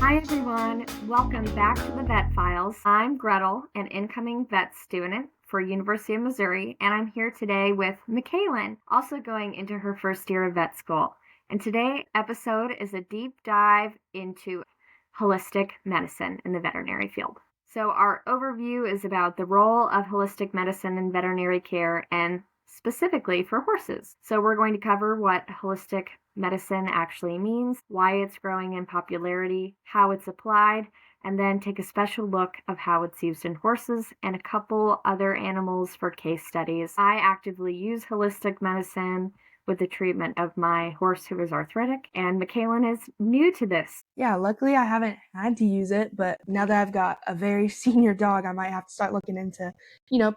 Hi everyone, welcome back to the Vet Files. I'm Gretel, an incoming vet student for University of Missouri, and I'm here today with Michaelin, also going into her first year of vet school. And today's episode is a deep dive into holistic medicine in the veterinary field. So our overview is about the role of holistic medicine in veterinary care and specifically for horses. So we're going to cover what holistic medicine actually means, why it's growing in popularity, how it's applied, and then take a special look of how it's used in horses and a couple other animals for case studies. I actively use holistic medicine with the treatment of my horse who is arthritic, and Michaelin is new to this. Yeah, luckily I haven't had to use it, but now that I've got a very senior dog, I might have to start looking into,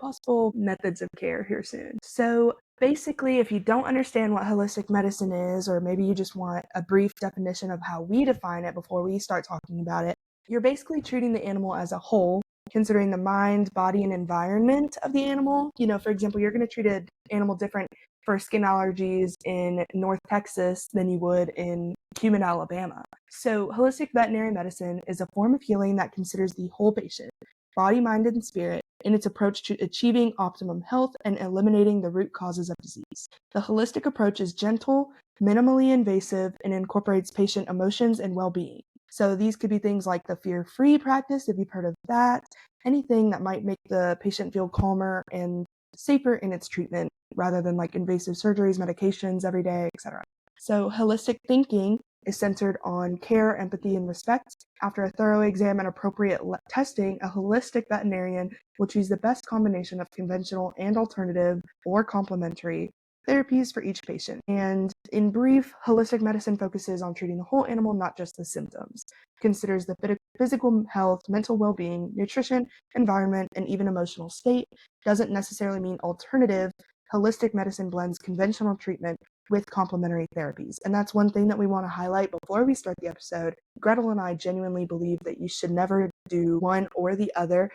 possible methods of care here soon. So basically, if you don't understand what holistic medicine is, or maybe you just want a brief definition of how we define it before we start talking about it, you're basically treating the animal as a whole, considering the mind, body, and environment of the animal. For example, you're going to treat an animal different for skin allergies in North Texas than you would in Cumin, Alabama. So holistic veterinary medicine is a form of healing that considers the whole patient, body, mind, and spirit, in its approach to achieving optimum health and eliminating the root causes of disease. The holistic approach is gentle, minimally invasive, and incorporates patient emotions and well-being. So these could be things like the fear-free practice, if you've heard of that, anything that might make the patient feel calmer and safer in its treatment rather than like invasive surgeries, medications every day, etc. So holistic thinking is centered on care, empathy, and respect. After a thorough exam and appropriate testing, a holistic veterinarian will choose the best combination of conventional and alternative or complementary therapies for each patient. And in brief, holistic medicine focuses on treating the whole animal, not just the symptoms. It considers the physical health, mental well-being, nutrition, environment, and even emotional state. Doesn't necessarily mean alternative. Holistic medicine blends conventional treatment with complementary therapies. And that's one thing that we want to highlight before we start the episode. Gretel and I genuinely believe that you should never do one or the other.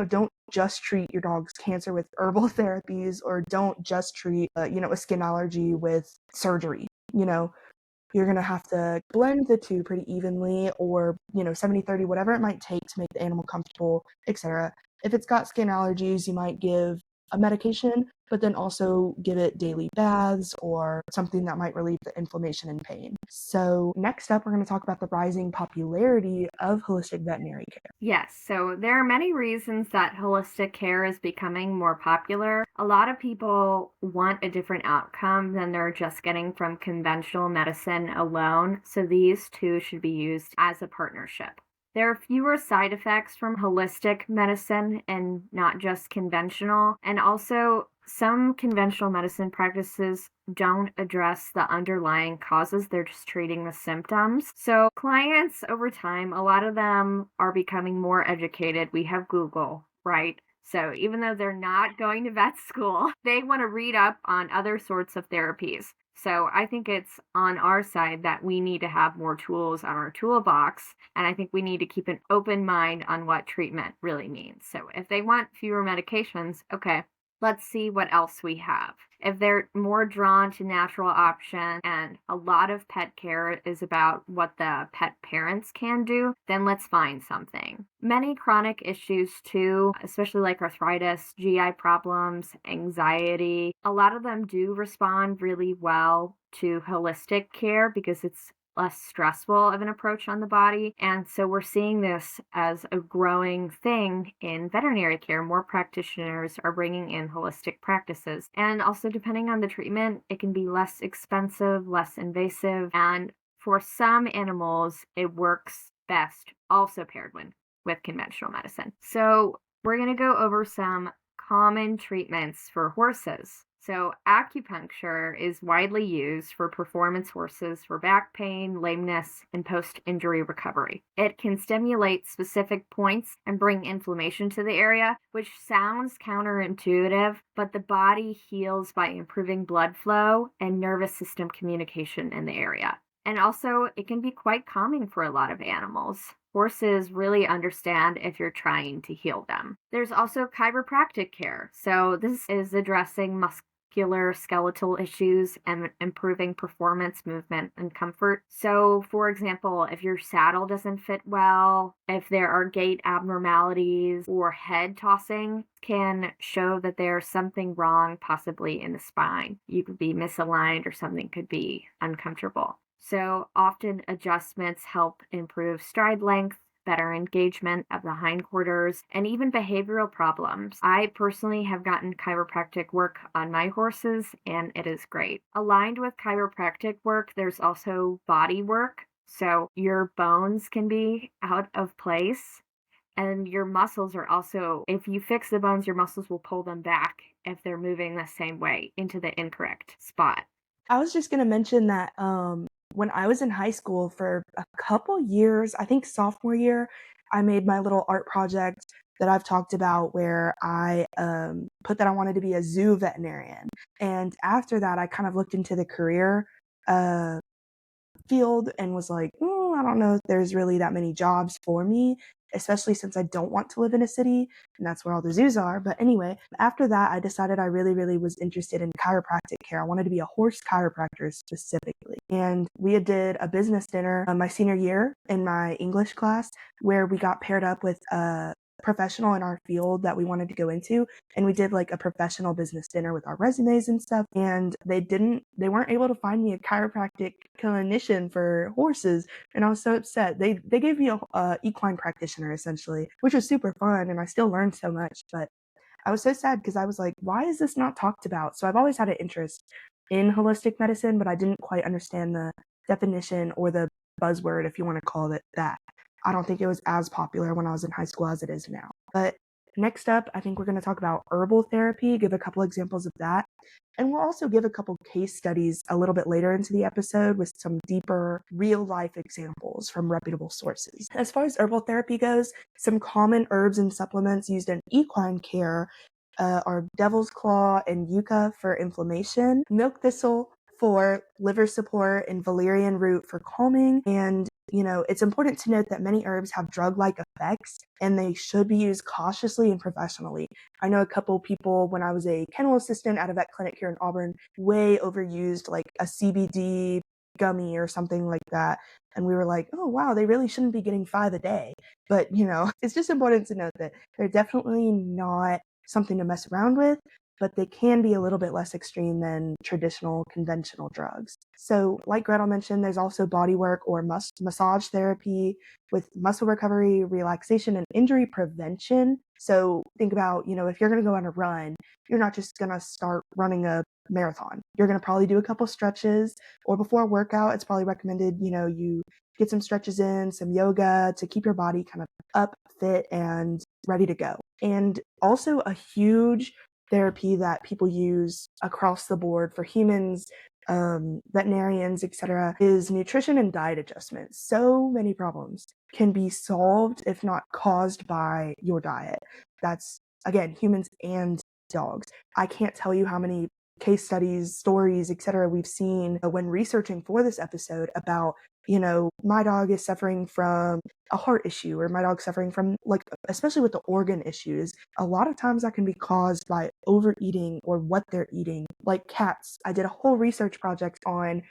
Don't just treat your dog's cancer with herbal therapies, or don't just treat, a skin allergy with surgery. You're going to have to blend the two pretty evenly, or 70-30, whatever it might take to make the animal comfortable, etc. If it's got skin allergies, you might give a medication, but then also give it daily baths or something that might relieve the inflammation and pain. So next up, we're going to talk about the rising popularity of holistic veterinary care. Yes, so there are many reasons that holistic care is becoming more popular. A lot of people want a different outcome than they're just getting from conventional medicine alone, so these two should be used as a partnership. There are fewer side effects from holistic medicine and not just conventional. And also, some conventional medicine practices don't address the underlying causes. They're just treating the symptoms. So clients over time, a lot of them are becoming more educated. We have Google, right? So even though they're not going to vet school, they want to read up on other sorts of therapies. So I think it's on our side that we need to have more tools on our toolbox. And I think we need to keep an open mind on what treatment really means. So if they want fewer medications, okay, let's see what else we have. If they're more drawn to natural options, and a lot of pet care is about what the pet parents can do, then let's find something. Many chronic issues too, especially like arthritis, GI problems, anxiety, a lot of them do respond really well to holistic care because it's less stressful of an approach on the body. And so we're seeing this as a growing thing in veterinary care. More practitioners are bringing in holistic practices. And also, depending on the treatment, it can be less expensive, less invasive. And for some animals, it works best also paired with conventional medicine. So we're going to go over some common treatments for horses. So acupuncture is widely used for performance horses for back pain, lameness, and post-injury recovery. It can stimulate specific points and bring inflammation to the area, which sounds counterintuitive, but the body heals by improving blood flow and nervous system communication in the area. And also, it can be quite calming for a lot of animals. Horses really understand if you're trying to heal them. There's also chiropractic care. So this is addressing musculoskeletal issues and improving performance, movement, and comfort. So, for example, if your saddle doesn't fit well, if there are gait abnormalities or head tossing, can show that there's something wrong, possibly in the spine. You could be misaligned or something could be uncomfortable. So, often adjustments help improve stride length, better engagement of the hindquarters, and even behavioral problems. I personally have gotten chiropractic work on my horses, and it is great. Aligned with chiropractic work, there's also body work. So your bones can be out of place, and your muscles are also, if you fix the bones, your muscles will pull them back if they're moving the same way into the incorrect spot. I was just gonna mention that when I was in high school for a couple years, I think sophomore year, I made my little art project that I've talked about where I put that I wanted to be a zoo veterinarian. And after that, I kind of looked into the career uh, field and was like, I don't know if there's really that many jobs for me, especially since I don't want to live in a city and that's where all the zoos are. But anyway, after that, I decided I really, really was interested in chiropractic care. I wanted to be a horse chiropractor specifically. And we did a business dinner my senior year in my English class where we got paired up with a professional in our field that we wanted to go into, and we did like a professional business dinner with our resumes and stuff, and they weren't able to find me a chiropractic clinician for horses, and I was so upset. They gave me a equine practitioner essentially, which was super fun, and I still learned so much, but I was so sad because I was like, why is this not talked about? So I've always had an interest in holistic medicine, but I didn't quite understand the definition or the buzzword, if you want to call it that. I don't think it was as popular when I was in high school as it is now. But next up, I think we're going to talk about herbal therapy, give a couple examples of that. And we'll also give a couple case studies a little bit later into the episode with some deeper real life examples from reputable sources. As far as herbal therapy goes, some common herbs and supplements used in equine care are devil's claw and yucca for inflammation, milk thistle for liver support, and valerian root for calming. And it's important to note that many herbs have drug-like effects and they should be used cautiously and professionally. I know a couple people when I was a kennel assistant at a vet clinic here in Auburn way overused like a CBD gummy or something like that. And we were like, oh, wow, they really shouldn't be getting 5 a day. But, it's just important to note that they're definitely not something to mess around with, but they can be a little bit less extreme than traditional conventional drugs. So, like Gretel mentioned, there's also body work or massage therapy with muscle recovery, relaxation, and injury prevention. So, think about, if you're going to go on a run, you're not just going to start running a marathon. You're going to probably do a couple stretches, or before a workout, it's probably recommended, you get some stretches in, some yoga to keep your body kind of up, fit, and ready to go. And also a huge therapy that people use across the board for humans, veterinarians, etc., is nutrition and diet adjustment. So many problems can be solved, if not caused, by your diet. That's, again, humans and dogs. I can't tell you how many case studies, stories, etc. we've seen when researching for this episode about, my dog is suffering from a heart issue, or my dog's suffering from, like, especially with the organ issues, a lot of times that can be caused by overeating or what they're eating. Like cats, I did a whole research project on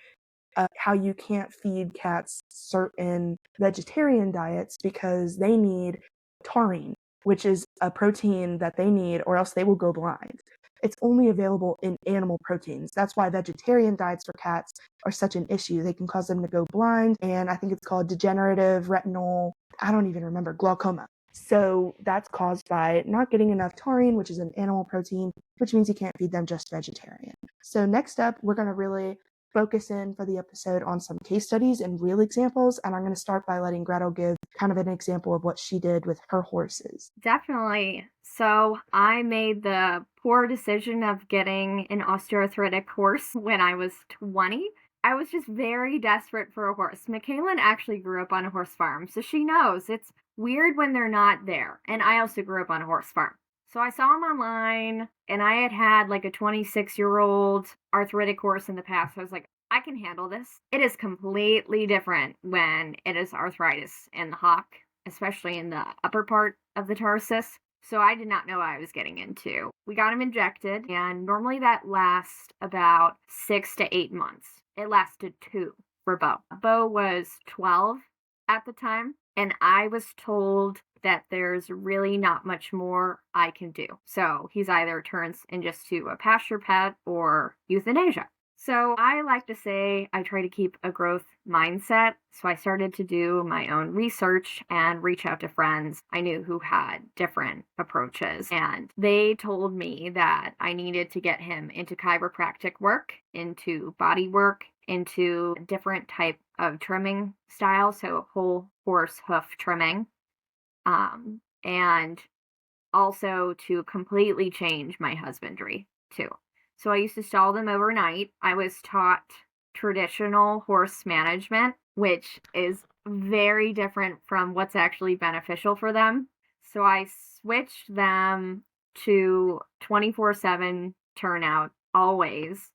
how you can't feed cats certain vegetarian diets because they need taurine, which is a protein that they need, or else they will go blind. It's only available in animal proteins. That's why vegetarian diets for cats are such an issue. They can cause them to go blind, and I think it's called degenerative retinal, I don't even remember, glaucoma. So that's caused by not getting enough taurine, which is an animal protein, which means you can't feed them just vegetarian. So next up, we're going to really focus in for the episode on some case studies and real examples. And I'm going to start by letting Gretel give kind of an example of what she did with her horses. Definitely. So I made the poor decision of getting an osteoarthritic horse when I was 20. I was just very desperate for a horse. Michaela actually grew up on a horse farm, so she knows it's weird when they're not there. And I also grew up on a horse farm. So I saw him online, and I had like a 26-year-old arthritic horse in the past. I was like, I can handle this. It is completely different when it is arthritis in the hock, especially in the upper part of the tarsus. So I did not know what I was getting into. We got him injected, and normally that lasts about 6 to 8 months. It lasted 2 for Bo. Bo was 12 at the time, and I was told that there's really not much more I can do. So he's either turns in just to a pasture pet or euthanasia. So I like to say I try to keep a growth mindset. So I started to do my own research and reach out to friends I knew who had different approaches. And they told me that I needed to get him into chiropractic work, into body work, into different type of trimming style, so whole horse hoof trimming, and also to completely change my husbandry too. So I used to stall them overnight. I was taught traditional horse management, which is very different from what's actually beneficial for them. So I switched them to 24/7 turnout always.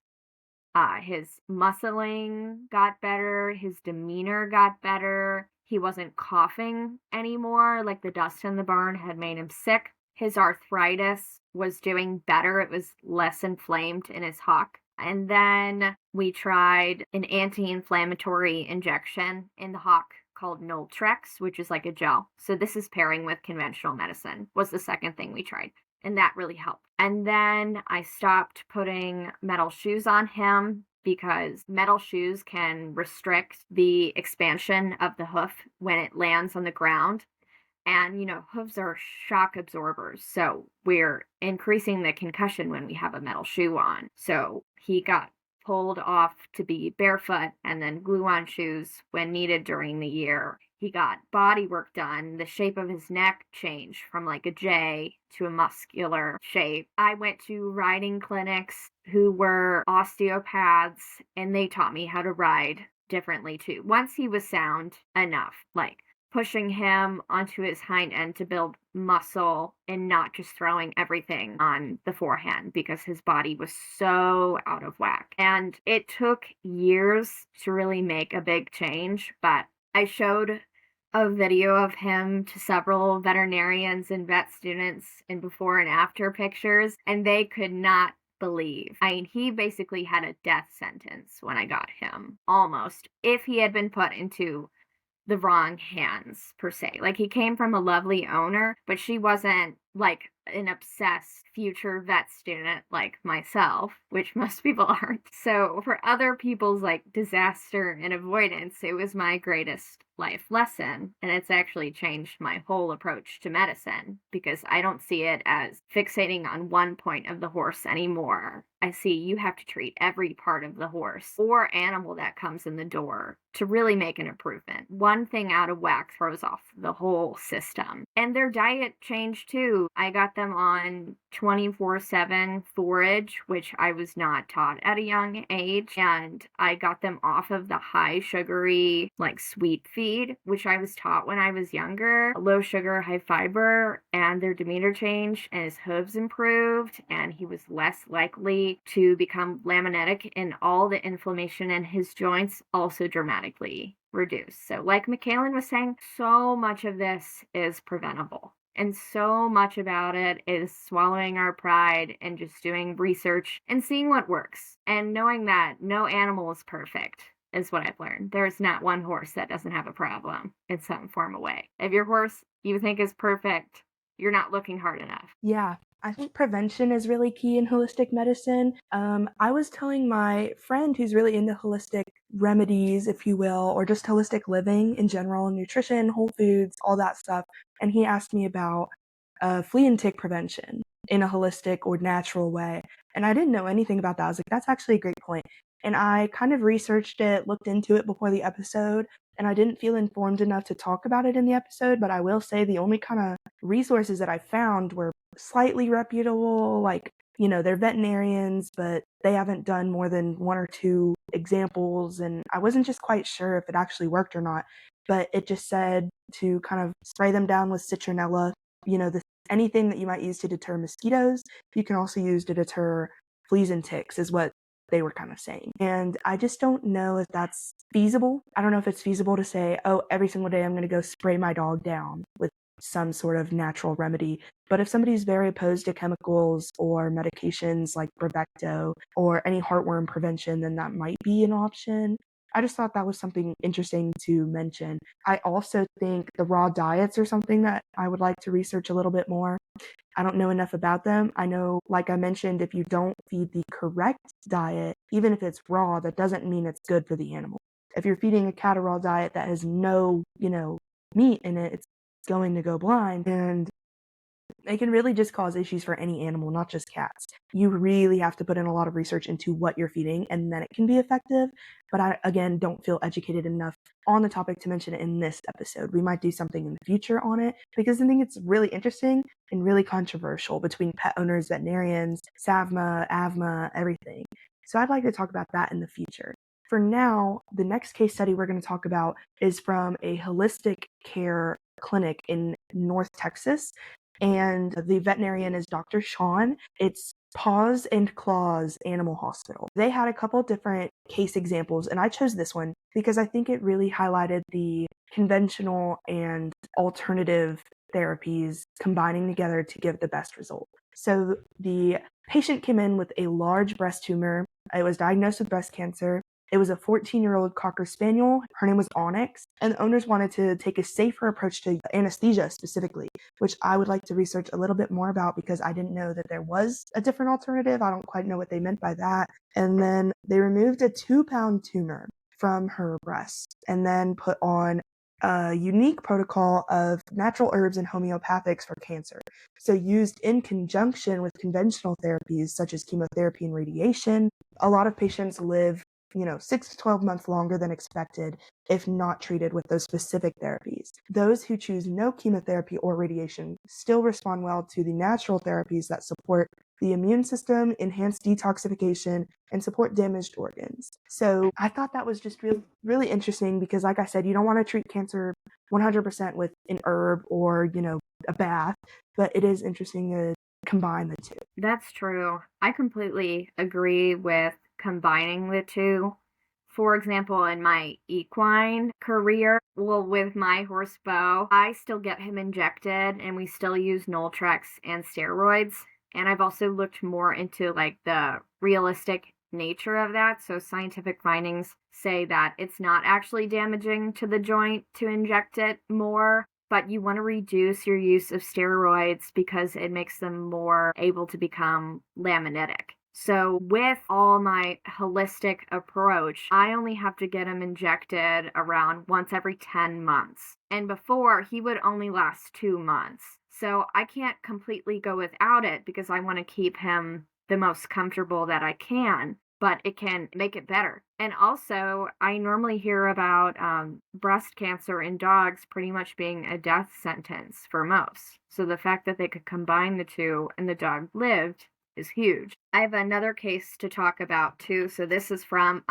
His muscling got better, his demeanor got better. He wasn't coughing anymore, like the dust in the barn had made him sick. His arthritis was doing better, it was less inflamed in his hock. And then we tried an anti inflammatory injection in the hock called Noltrex, which is like a gel. So this is pairing with conventional medicine, was the second thing we tried, and that really helped. And then I stopped putting metal shoes on him because metal shoes can restrict the expansion of the hoof when it lands on the ground. And, hooves are shock absorbers. So we're increasing the concussion when we have a metal shoe on. So he got pulled off to be barefoot and then glue on shoes when needed during the year. He got body work done. The shape of his neck changed from like a J to a muscular shape. I went to riding clinics who were osteopaths, and they taught me how to ride differently too. Once he was sound enough, like pushing him onto his hind end to build muscle and not just throwing everything on the forehand because his body was so out of whack. And it took years to really make a big change, but I showed a video of him to several veterinarians and vet students in before and after pictures, and they could not believe. I mean, he basically had a death sentence when I got him, almost, if he had been put into the wrong hands per se. Like he came from a lovely owner, but she wasn't like an obsessed future vet student like myself, which most people aren't. So for other people's like disaster and avoidance, it was my greatest life lesson. And it's actually changed my whole approach to medicine because I don't see it as fixating on one point of the horse anymore. I see you have to treat every part of the horse or animal that comes in the door to really make an improvement. One thing out of whack throws off the whole system. And their diet changed too. I got them on 24/7 forage, which I was not taught at a young age. And I got them off of the high sugary, like sweet feed, which I was taught when I was younger. Low sugar, high fiber, and their demeanor changed and his hooves improved and he was less likely to become laminitic, and all the inflammation in his joints also dramatically reduced. So like Michaelan was saying, so much of this is preventable. And so much about it is swallowing our pride and just doing research and seeing what works. And knowing that no animal is perfect is what I've learned. There's not one horse that doesn't have a problem in some form of way. If your horse you think is perfect, you're not looking hard enough. Yeah, I think prevention is really key in holistic medicine. I was telling my friend who's really into holistic remedies, if you will, or just holistic living in general, nutrition, whole foods, all that stuff. And he asked me about flea and tick prevention in a holistic or natural way. And I didn't know anything about that. I was like, that's actually a great point. And I kind of researched it, looked into it before the episode, and I didn't feel informed enough to talk about it in the episode. But I will say the only kind of resources that I found were slightly reputable, like, they're veterinarians, but they haven't done more than 1 or 2 examples. And I wasn't just quite sure if it actually worked or not, but it just said to kind of spray them down with citronella, anything that you might use to deter mosquitoes, you can also use to deter fleas and ticks, is what they were kind of saying. And I just don't know if that's feasible. I don't know if it's feasible to say, oh, every single day I'm going to go spray my dog down with some sort of natural remedy. But if somebody's very opposed to chemicals or medications like Bravecto or any heartworm prevention, then that might be an option. I just thought that was something interesting to mention. I also think the raw diets are something that I would like to research a little bit more. I don't know enough about them. I know, like I mentioned, if you don't feed the correct diet, even if it's raw, that doesn't mean it's good for the animal. If you're feeding a cat a raw diet that has no, meat in it, it's going to go blind. And it can really just cause issues for any animal, not just cats. You really have to put in a lot of research into what you're feeding, and then it can be effective. But I, again, don't feel educated enough on the topic to mention it in this episode. We might do something in the future on it because I think it's really interesting and really controversial between pet owners, veterinarians, SAVMA, AVMA, everything. So I'd like to talk about that in the future. For now, the next case study we're going to talk about is from a holistic care clinic in North Texas, and the veterinarian is Dr. Sean. It's Paws and Claws Animal Hospital. They had a couple different case examples, and I chose this one because I think it really highlighted the conventional and alternative therapies combining together to give the best result. So the patient came in with a large breast tumor. It was diagnosed with breast cancer. It was a 14-year-old Cocker Spaniel. Her name was Onyx, and the owners wanted to take a safer approach to anesthesia specifically, which I would like to research a little bit more about because I didn't know that there was a different alternative. I don't quite know what they meant by that. And then they removed a 2-pound tumor from her breast and then put on a unique protocol of natural herbs and homeopathics for cancer. So used in conjunction with conventional therapies such as chemotherapy and radiation. A lot of patients live 6 to 12 months longer than expected if not treated with those specific therapies. Those who choose no chemotherapy or radiation still respond well to the natural therapies that support the immune system, enhance detoxification, and support damaged organs. So I thought that was just really, really interesting because, like I said, you don't want to treat cancer 100% with an herb or, a bath, but it is interesting to combine the two. That's true. I completely agree with combining the two. For example, in my equine career, with my horse Bo, I still get him injected and we still use Noltrex and steroids. And I've also looked more into like the realistic nature of that. So scientific findings say that it's not actually damaging to the joint to inject it more, but you want to reduce your use of steroids because it makes them more able to become laminitic. So with all my holistic approach, I only have to get him injected around once every 10 months. And before, he would only last 2 months. So I can't completely go without it because I want to keep him the most comfortable that I can, but it can make it better. And also, I normally hear about breast cancer in dogs pretty much being a death sentence for most. So the fact that they could combine the two and the dog lived is huge. I have another case to talk about too. So this is from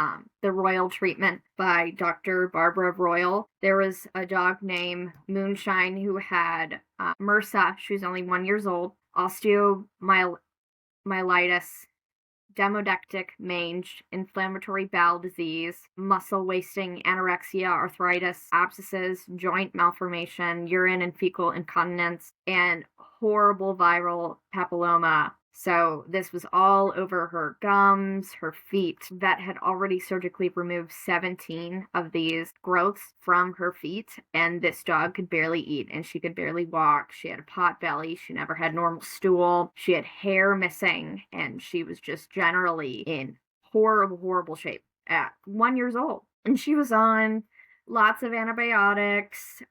the Royal Treatment by Dr. Barbara Royal. There was a dog named Moonshine who had MRSA. She was only 1 year old, osteomyelitis, demodectic mange, inflammatory bowel disease, muscle wasting, anorexia, arthritis, abscesses, joint malformation, urine and fecal incontinence, and horrible viral papilloma. So this was all over her gums, her feet. Vet had already surgically removed 17 of these growths from her feet, and this dog could barely eat and she could barely walk. She had a pot belly. She never had normal stool. She had hair missing, and she was just generally in horrible, horrible shape at 1 year old. And she was on lots of antibiotics,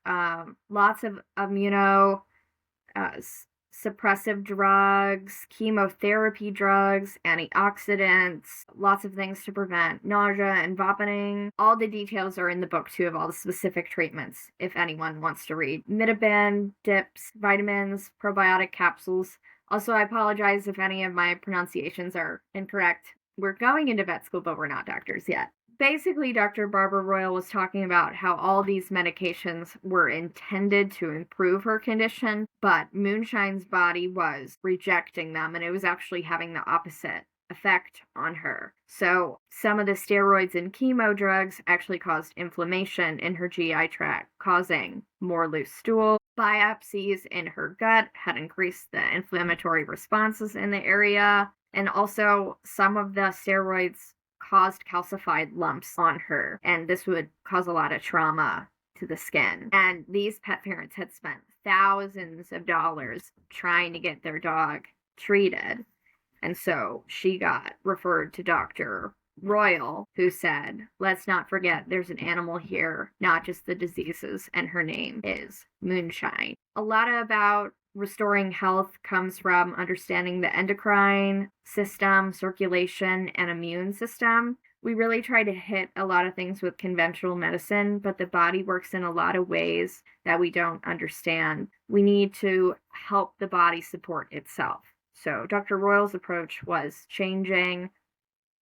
lots of immuno suppressive drugs, chemotherapy drugs, antioxidants, lots of things to prevent nausea and vomiting. All the details are in the book too of all the specific treatments if anyone wants to read. Midabin, dips, vitamins, probiotic capsules. Also, I apologize if any of my pronunciations are incorrect. We're going into vet school, but we're not doctors yet. Basically, Dr. Barbara Royal was talking about how all these medications were intended to improve her condition, but Moonshine's body was rejecting them, and it was actually having the opposite effect on her. So some of the steroids and chemo drugs actually caused inflammation in her GI tract, causing more loose stool. Biopsies in her gut had increased the inflammatory responses in the area. And also, some of the steroids caused calcified lumps on her, and this would cause a lot of trauma to the skin. And these pet parents had spent thousands of dollars trying to get their dog treated. And so she got referred to Dr. Royal, who said, let's not forget there's an animal here, not just the diseases, and her name is Moonshine. A lot about restoring health comes from understanding the endocrine system, circulation, and immune system. We really try to hit a lot of things with conventional medicine, but the body works in a lot of ways that we don't understand. We need to help the body support itself. So Dr. Royal's approach was changing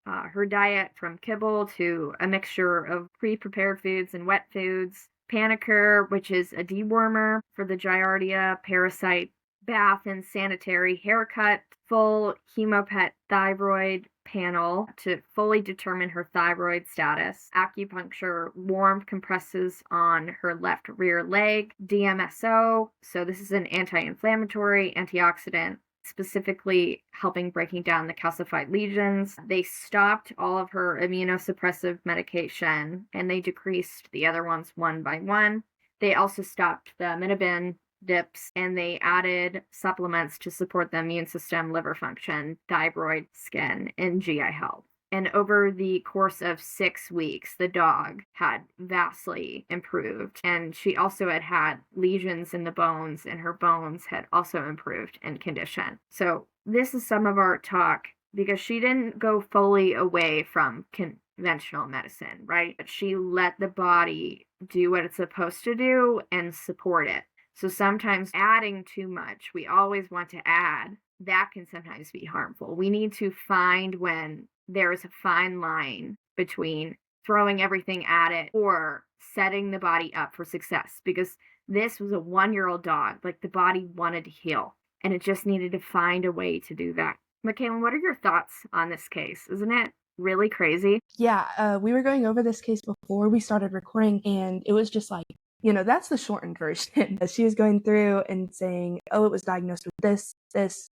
her diet from kibble to a mixture of pre-prepared foods and wet foods, Panicure, which is a dewormer for the Giardia parasite, bath and sanitary haircut, full hemopet thyroid panel to fully determine her thyroid status, acupuncture, warm compresses on her left rear leg, DMSO, so this is an anti-inflammatory, antioxidant, specifically helping breaking down the calcified lesions. They stopped all of her immunosuppressive medication and they decreased the other ones one by one. They also stopped the Minibin dips and they added supplements to support the immune system, liver function, thyroid, skin, and GI health. And over the course of 6 weeks, the dog had vastly improved. And she also had lesions in the bones, and her bones had also improved in condition. So this is some of our talk because she didn't go fully away from conventional medicine, right? But she let the body do what it's supposed to do and support it. So sometimes adding too much, we always want to add, that can sometimes be harmful. We need to find when there is a fine line between throwing everything at it or setting the body up for success, because this was a 1-year-old dog. Like, the body wanted to heal and it just needed to find a way to do that. Michaela, what are your thoughts on this case? Isn't it really crazy? Yeah, we were going over this case before we started recording, and it was just like, that's the shortened version. She was going through and saying, oh, it was diagnosed with this, this.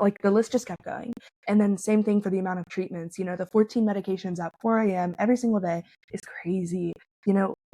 Like, the list just kept going. And then same thing for the amount of treatments. The 14 medications at 4 a.m. every single day is crazy.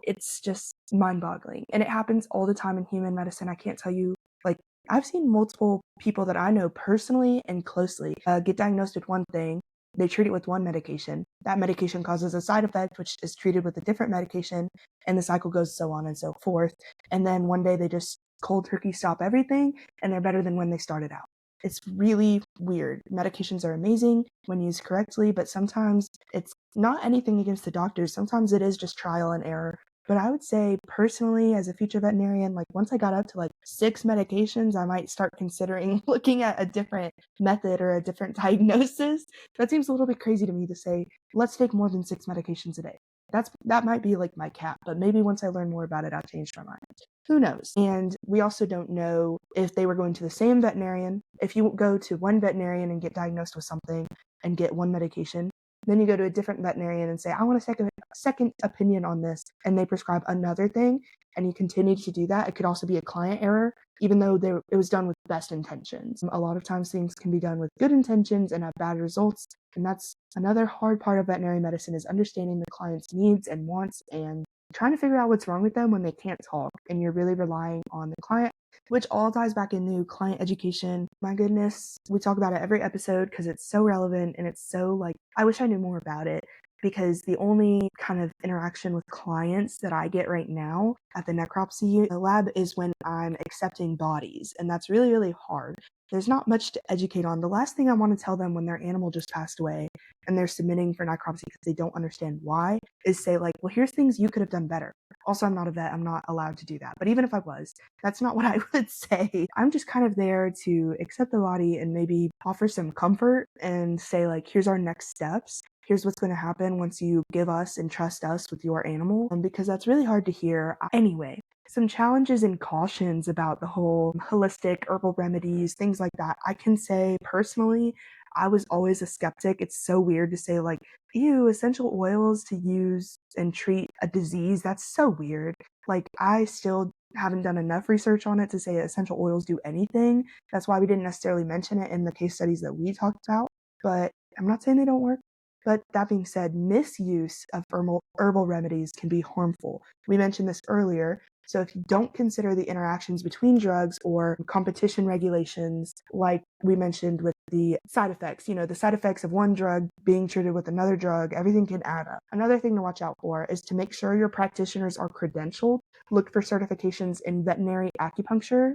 It's just mind-boggling. And it happens all the time in human medicine. I can't tell you, like, I've seen multiple people that I know personally and closely get diagnosed with one thing. They treat it with one medication. That medication causes a side effect, which is treated with a different medication, and the cycle goes so on and so forth. And then one day they just cold turkey stop everything, and they're better than when they started out. It's really weird. Medications are amazing when used correctly, but sometimes it's not anything against the doctors. Sometimes it is just trial and error. But I would say personally, as a future veterinarian, like, once I got up to like 6 medications, I might start considering looking at a different method or a different diagnosis. That seems a little bit crazy to me to say, let's take more than 6 medications a day. That might be like my cap, but maybe once I learn more about it, I'll change my mind. Who knows? And we also don't know if they were going to the same veterinarian. If you go to one veterinarian and get diagnosed with something and get one medication, then you go to a different veterinarian and say, I want a second opinion on this, and they prescribe another thing, and you continue to do that. It could also be a client error, even though it was done with best intentions. A lot of times things can be done with good intentions and have bad results, and that's another hard part of veterinary medicine, is understanding the client's needs and wants and trying to figure out what's wrong with them when they can't talk, and you're really relying on the client, which all ties back into client education. My goodness, we talk about it every episode because it's so relevant, and it's so, like, I wish I knew more about it, because the only kind of interaction with clients that I get right now at the necropsy lab is when I'm accepting bodies, and that's really, really hard. There's not much to educate on. The last thing I want to tell them when their animal just passed away and they're submitting for necropsy because they don't understand why is say, like, well, here's things you could have done better. Also, I'm not a vet. I'm not allowed to do that. But even if I was, that's not what I would say. I'm just kind of there to accept the body and maybe offer some comfort and say, like, here's our next steps. Here's what's going to happen once you give us and trust us with your animal. Because that's really hard to hear. Anyway, some challenges and cautions about the whole holistic herbal remedies, things like that. I can say personally, I was always a skeptic. It's so weird to say, like, ew, essential oils to use and treat a disease. That's so weird. Like, I still haven't done enough research on it to say essential oils do anything. That's why we didn't necessarily mention it in the case studies that we talked about. But I'm not saying they don't work. But that being said, misuse of herbal remedies can be harmful. We mentioned this earlier. So if you don't consider the interactions between drugs or competition regulations, like we mentioned with the side effects, the side effects of one drug being treated with another drug, everything can add up. Another thing to watch out for is to make sure your practitioners are credentialed. Look for certifications in veterinary acupuncture,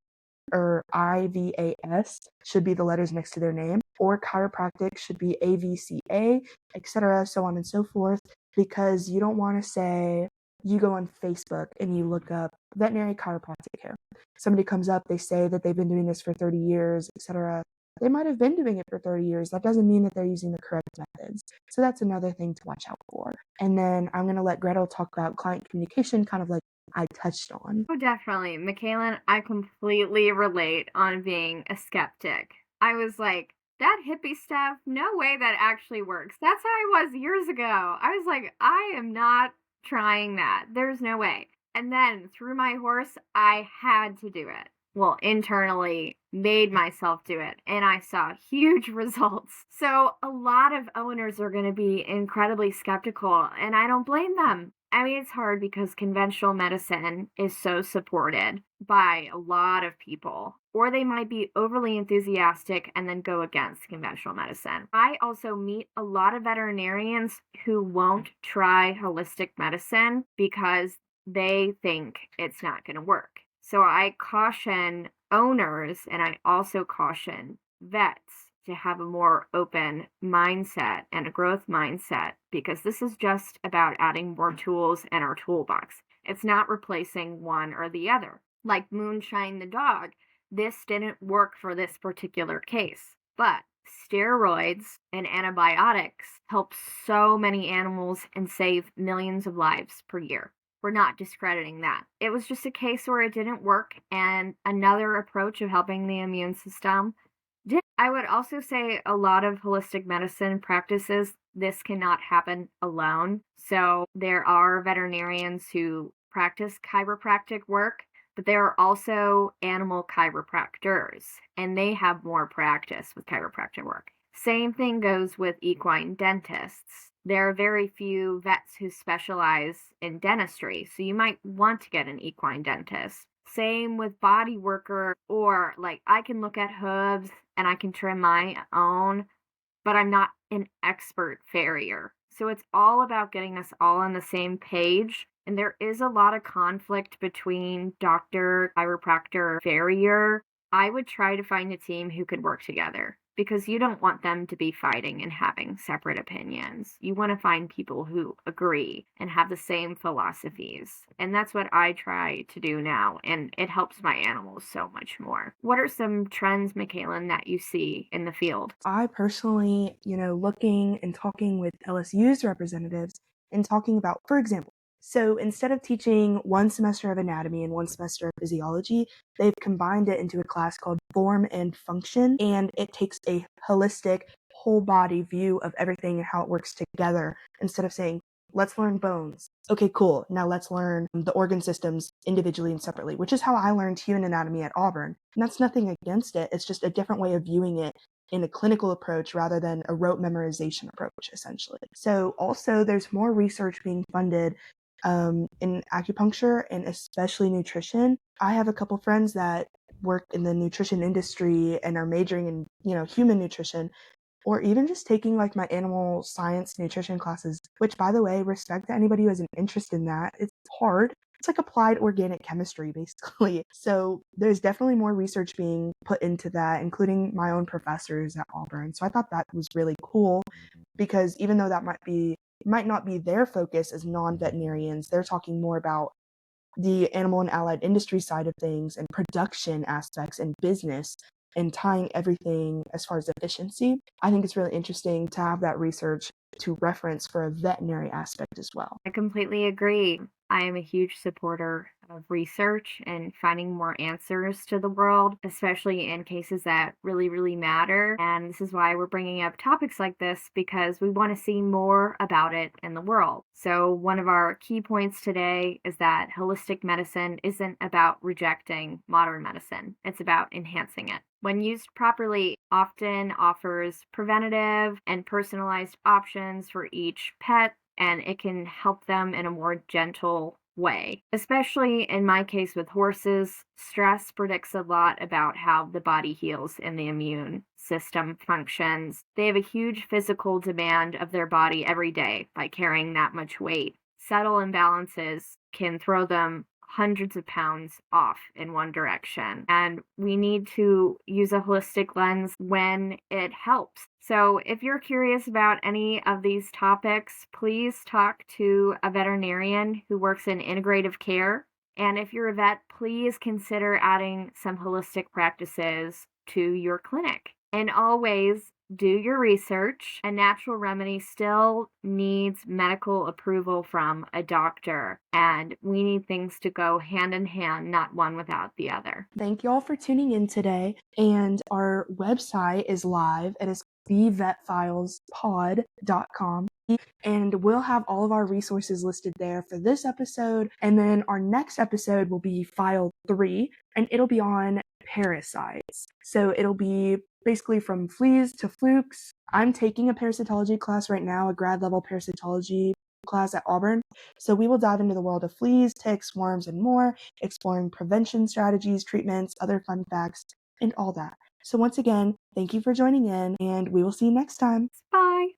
or IVAS should be the letters next to their name, or chiropractic should be AVCA, etc., so on and so forth, because you don't want to say you go on Facebook and you look up veterinary chiropractic care. Somebody comes up, they say that they've been doing this for 30 years, etc. They might have been doing it for 30 years. That doesn't mean that they're using the correct methods. So that's another thing to watch out for. And then I'm going to let Gretel talk about client communication, kind of like I touched on. Oh, definitely. Michaela, I completely relate on being a skeptic. I was like, that hippie stuff, no way that actually works. That's how I was years ago. I was like, I am not trying that. There's no way. And then through my horse, I had to do it. Well, internally, made myself do it, and I saw huge results. So, a lot of owners are going to be incredibly skeptical, and I don't blame them. I mean, it's hard because conventional medicine is so supported by a lot of people, or they might be overly enthusiastic and then go against conventional medicine. I also meet a lot of veterinarians who won't try holistic medicine because they think it's not going to work. So I caution owners and I also caution vets to have a more open mindset and a growth mindset, because this is just about adding more tools in our toolbox. It's not replacing one or the other. Like Moonshine the dog, this didn't work for this particular case, but steroids and antibiotics help so many animals and save millions of lives per year. We're not discrediting that. It was just a case where it didn't work, and another approach of helping the immune system did. I would also say a lot of holistic medicine practices, this cannot happen alone. So there are veterinarians who practice chiropractic work, but there are also animal chiropractors, and they have more practice with chiropractic work. Same thing goes with equine dentists. There are very few vets who specialize in dentistry, so you might want to get an equine dentist. Same with body worker, or like I can look at hooves and I can trim my own, but I'm not an expert farrier. So it's all about getting us all on the same page. And there is a lot of conflict between doctor, chiropractor, farrier. I would try to find a team who could work together, because you don't want them to be fighting and having separate opinions. You want to find people who agree and have the same philosophies. And that's what I try to do now, and it helps my animals so much more. What are some trends, Michaela, that you see in the field? I personally, looking and talking with LSU's representatives and talking about, for example, so instead of teaching one semester of anatomy and one semester of physiology, they've combined it into a class called Form and Function, and it takes a holistic, whole body view of everything and how it works together, instead of saying, let's learn bones. Okay, cool. Now let's learn the organ systems individually and separately, which is how I learned human anatomy at Auburn. And that's nothing against it. It's just a different way of viewing it in a clinical approach rather than a rote memorization approach, essentially. So also there's more research being funded in acupuncture and especially nutrition. I have a couple friends that work in the nutrition industry and are majoring in, human nutrition, or even just taking like my animal science nutrition classes, which, by the way, respect to anybody who has an interest in that. It's hard. It's like applied organic chemistry, basically. So there's definitely more research being put into that, including my own professors at Auburn. So I thought that was really cool, because even though that might not be their focus as non-veterinarians, they're talking more about the animal and allied industry side of things and production aspects and business, and tying everything as far as efficiency. I think it's really interesting to have that research to reference for a veterinary aspect as well. I completely agree. I am a huge supporter of research and finding more answers to the world, especially in cases that really, really matter. And this is why we're bringing up topics like this because we want to see more about it in the world. So, one of our key points today is that holistic medicine isn't about rejecting modern medicine, it's about enhancing it. When used properly, often offers preventative and personalized options for each pet, and it can help them in a more gentle way. Especially in my case with horses, stress predicts a lot about how the body heals and the immune system functions. They have a huge physical demand of their body every day by carrying that much weight. Subtle imbalances can throw them hundreds of pounds off in one direction. And we need to use a holistic lens when it helps. So, if you're curious about any of these topics, please talk to a veterinarian who works in integrative care. And if you're a vet, please consider adding some holistic practices to your clinic. And always do your research. A natural remedy still needs medical approval from a doctor, and we need things to go hand in hand, not one without the other. Thank you all for tuning in today. And our website is live. It is thevetfilespod.com. And we'll have all of our resources listed there for this episode. And then our next episode will be file 3, and it'll be on parasites. So it'll be basically from fleas to flukes. I'm taking a parasitology class right now, a grad level parasitology class at Auburn. So we will dive into the world of fleas, ticks, worms, and more, exploring prevention strategies, treatments, other fun facts, and all that. So once again, thank you for joining in, and we will see you next time. Bye.